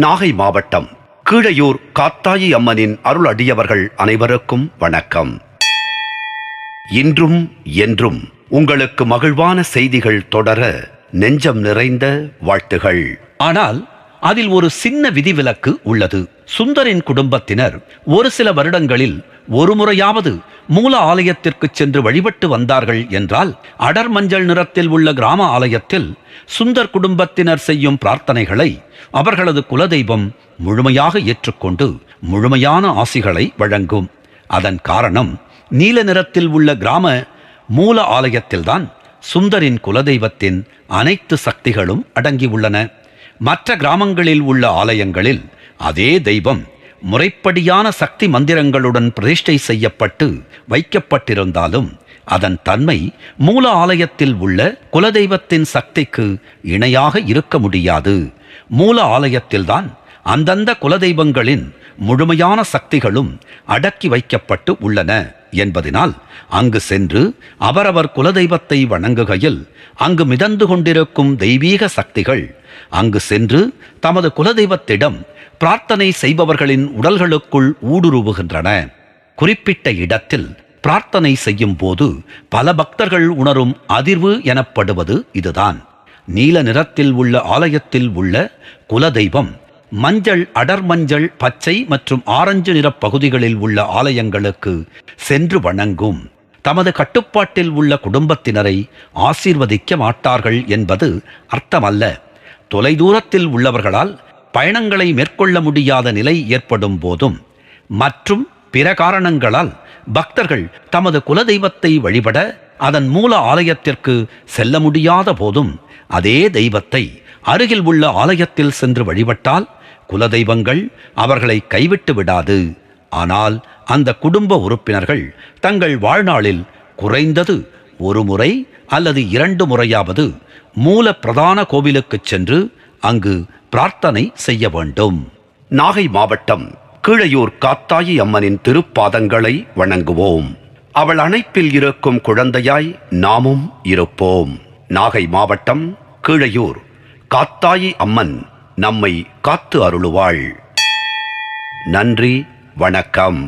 நாகை மாவட்டம் கீழையூர் காத்தாயி அம்மனின் அருள் அடியவர்கள் அனைவருக்கும் வணக்கம். இன்றும் என்றும் உங்களுக்கு மகிழ்வான செய்திகள் தொடர நெஞ்சம் நிறைந்த வாழ்த்துகள். ஆனால் அதில் ஒரு சின்ன விதிவிலக்கு உள்ளது. சுந்தரின் குடும்பத்தினர் ஒரு சில வருடங்களில் ஒரு முறையாவது மூல ஆலயத்திற்கு சென்று வழிபட்டு வந்தார்கள் என்றால், அடர் மஞ்சள் நிறத்தில் உள்ள கிராம ஆலயத்தில் சுந்தர் குடும்பத்தினர் செய்யும் பிரார்த்தனைகளை அவர்களது குலதெய்வம் முழுமையாக ஏற்றுக்கொண்டு முழுமையான ஆசிகளை வழங்கும். அதன் காரணம், நீல நிறத்தில் உள்ள கிராம மூல ஆலயத்தில்தான் சுந்தரின் குலதெய்வத்தின் அனைத்து சக்திகளும் அடங்கியுள்ளன. மற்ற கிராமங்களில் உள்ள ஆலயங்களில் அதே தெய்வம் முறைப்படியான சக்தி மந்திரங்களுடன் பிரதிஷ்டை செய்யப்பட்டு வைக்கப்பட்டிருந்தாலும் அதன் தன்மை மூல ஆலயத்தில் உள்ள குலதெய்வத்தின் சக்திக்கு இணையாக இருக்க முடியாது. மூல ஆலயத்தில்தான் அந்தந்த குலதெய்வங்களின் முழுமையான சக்திகளும் அடக்கி வைக்கப்பட்டு உள்ளன என்பதனால் அங்கு சென்று அவரவர் குலதெய்வத்தை வணங்குகையில் அங்கு மிதந்து கொண்டிருக்கும் தெய்வீக சக்திகள் அங்கு சென்று தமது குலதெய்வத்திடம் பிரார்த்தனை செய்பவர்களின் உடல்களுக்குள் ஊடுருவுகின்றன. குறிப்பிட்ட இடத்தில் பிரார்த்தனை செய்யும் போது பல பக்தர்கள் உணரும் அதிர்வு எனப்படுவது இதுதான். நீல நிறத்தில் உள்ள ஆலயத்தில் உள்ள குலதெய்வம் மஞ்சள், அடர் மஞ்சள், பச்சை மற்றும் ஆரஞ்சு நிற பகுதிகளில் உள்ள ஆலயங்களுக்கு சென்று வணங்கும் தமது கட்டுப்பாட்டில் உள்ள குடும்பத்தினரை ஆசீர்வதிக்க மாட்டார்கள் என்பது அர்த்தமல்ல. தொலைதூரத்தில் உள்ளவர்களால் பயணங்களை மேற்கொள்ள முடியாத நிலை ஏற்படும் போதும் மற்றும் பிற காரணங்களால் பக்தர்கள் தமது குலதெய்வத்தை வழிபட அதன் மூல ஆலயத்திற்கு செல்ல முடியாத போதும் அதே தெய்வத்தை அருகில் உள்ள ஆலயத்தில் சென்று வழிபட்டால் குலதெய்வங்கள் அவர்களை கைவிட்டு விடாது. ஆனால் அந்த குடும்ப உறுப்பினர்கள் தங்கள் வாழ்நாளில் குறைந்தது ஒரு முறை அல்லது 2 முறையாவது மூல பிரதான கோவிலுக்கு சென்று அங்கு பிரார்த்தனை செய்ய வேண்டும். நாகை மாவட்டம் கீழையூர் காத்தாயி அம்மனின் திருப்பாதங்களை வணங்குவோம். அவள் அணைப்பில் இருக்கும் குழந்தையாய் நாமும் இருப்போம். நாகை மாவட்டம் கீழையூர் காத்தாயி அம்மன் நம்மை காத்து அருளுவாள். நன்றி, வணக்கம்.